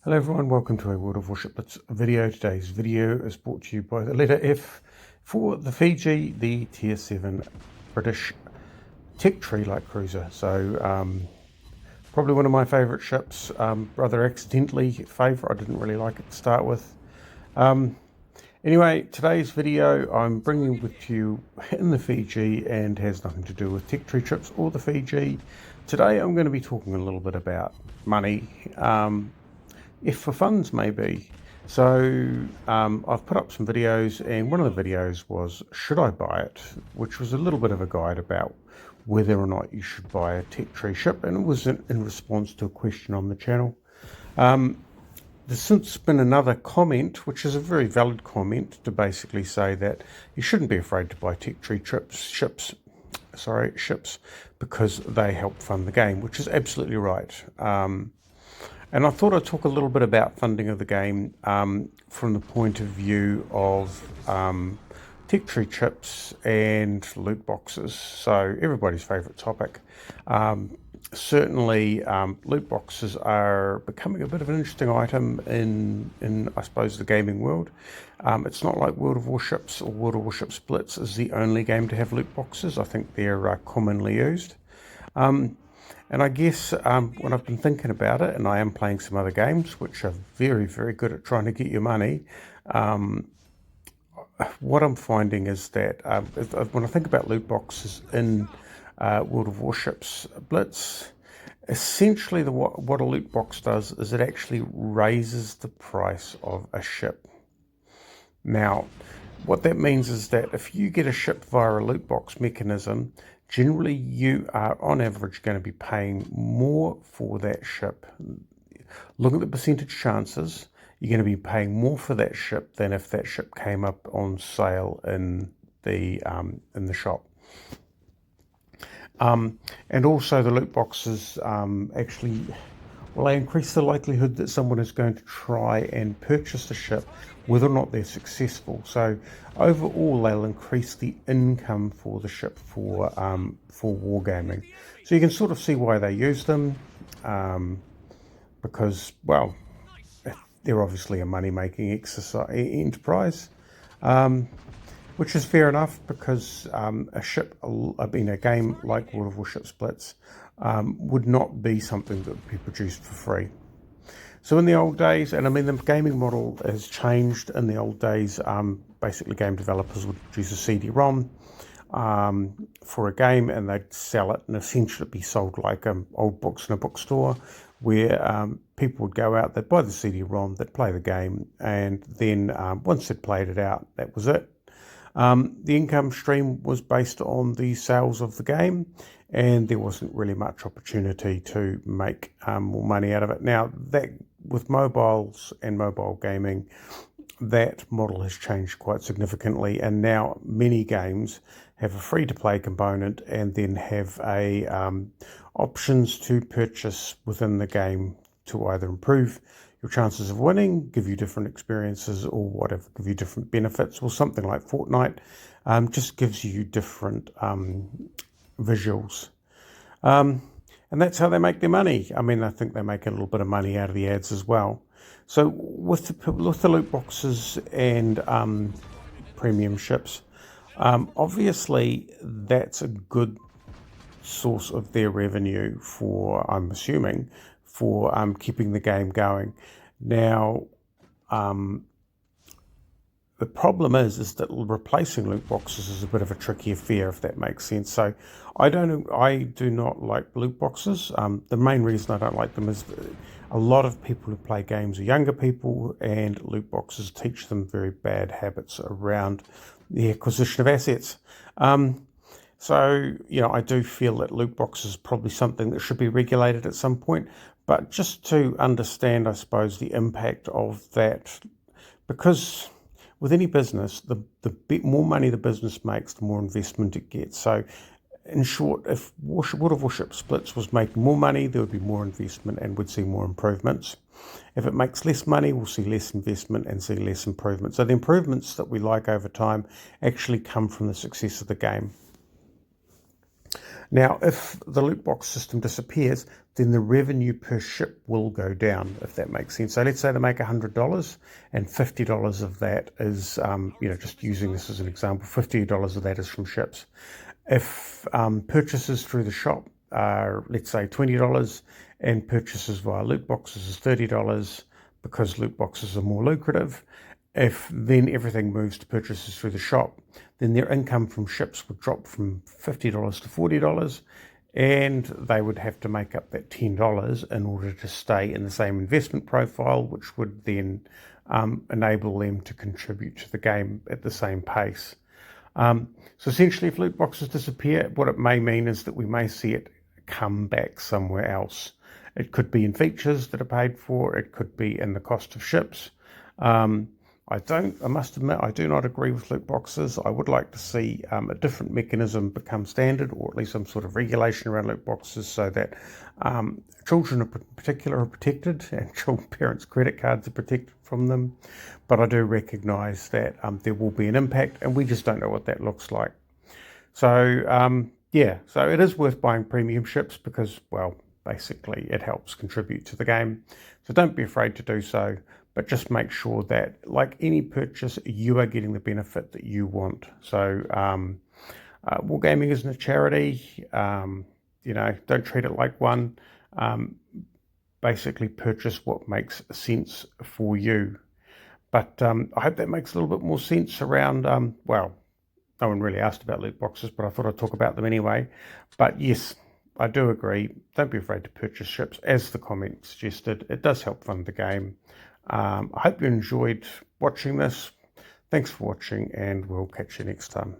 Hello everyone, welcome to a World of Warships video. Today's video is brought to you by the letter F for the Fiji, the Tier 7 British tech tree light cruiser. So probably one of my favourite ships, rather accidentally favourite. I didn't really like it to start with. Anyway, today's video I'm bringing with you in the Fiji and has nothing to do with tech tree trips or the Fiji. Today I'm going to be talking a little bit about money. If for funds maybe. So I've put up some videos, and one of the videos was should I buy it, which was a little bit of a guide about whether or not you should buy a tech tree ship, and it was in response to a question on the channel. There's since been another comment, which is a very valid comment, to basically say that you shouldn't be afraid to buy tech tree ships because they help fund the game, which is absolutely right. And I thought I'd talk a little bit about funding of the game from the point of view of tech tree chips and loot boxes. So everybody's favourite topic. Certainly loot boxes are becoming a bit of an interesting item in I suppose the gaming world. It's not like World of Warships or World of Warships Blitz is the only game to have loot boxes. I think they're commonly used. And I guess when I've been thinking about it, and I am playing some other games which are very, very good at trying to get your money, what I'm finding is that when I think about loot boxes in World of Warships Blitz, essentially what a loot box does is it actually raises the price of a ship. Now, what that means is that if you get a ship via a loot box mechanism, generally you are on average going to be paying more for that ship. Look at the percentage chances, you're going to be paying more for that ship than if that ship came up on sale in the shop. And also the loot boxes actually, well, they increase the likelihood that someone is going to try and purchase the ship, whether or not they're successful. So overall, they'll increase the income for the ship for wargaming. So you can sort of see why they use them, because, well, they're obviously a money-making enterprise, which is fair enough, because a game like World of Warships Blitz would not be something that would be produced for free. So in the old days, and I mean the gaming model has changed. In the old days, basically game developers would produce a CD-ROM for a game, and they'd sell it, and essentially it'd be sold like old books in a bookstore, where people would go out, they'd buy the CD-ROM, they'd play the game, and then once they'd played it out, that was it. The income stream was based on the sales of the game, and there wasn't really much opportunity to make more money out of it. Now, that with mobiles and mobile gaming, that model has changed quite significantly, and now many games have a free-to-play component and then have options to purchase within the game to either improve your chances of winning, give you different experiences, or whatever, give you different benefits, or something like Fortnite just gives you different visuals. And that's how they make their money. I mean, I think they make a little bit of money out of the ads as well. So with the loot boxes and premium ships, obviously that's a good source of their revenue for, I'm assuming, for keeping the game going. Now, the problem is that replacing loot boxes is a bit of a tricky affair, if that makes sense. So I do not like loot boxes. The main reason I don't like them is that a lot of people who play games are younger people, and loot boxes teach them very bad habits around the acquisition of assets. So, I do feel that loot boxes is probably something that should be regulated at some point. But just to understand, I suppose, the impact of that, because with any business, the more money the business makes, the more investment it gets. So, in short, if World of Warships Blitz was making more money, there would be more investment and we'd see more improvements. If it makes less money, we'll see less investment and see less improvement. So the improvements that we like over time actually come from the success of the game. Now, if the loot box system disappears, then the revenue per ship will go down, if that makes sense. So let's say they make $100 and $50 of that is, just using this as an example, $50 of that is from ships. If purchases through the shop are, let's say, $20 and purchases via loot boxes is $30 because loot boxes are more lucrative, if then everything moves to purchases through the shop, then their income from ships would drop from $50 to $40, and they would have to make up that $10 in order to stay in the same investment profile, which would then enable them to contribute to the game at the same pace. So essentially, if loot boxes disappear, what it may mean is that we may see it come back somewhere else. It could be in features that are paid for. It could be in the cost of ships. I must admit, I do not agree with loot boxes. I would like to see a different mechanism become standard, or at least some sort of regulation around loot boxes, so that children in particular are protected and parents' credit cards are protected from them. But I do recognise that there will be an impact, and we just don't know what that looks like. So, so it is worth buying premium ships because, well, basically it helps contribute to the game. So don't be afraid to do so. But just make sure that, like any purchase, you are getting the benefit that you want. So, Wargaming isn't a charity. Don't treat it like one. Basically, purchase what makes sense for you. But I hope that makes a little bit more sense around, no one really asked about loot boxes, but I thought I'd talk about them anyway. But yes, I do agree. Don't be afraid to purchase ships, as the comment suggested. It does help fund the game. I hope you enjoyed watching this. Thanks for watching, and we'll catch you next time.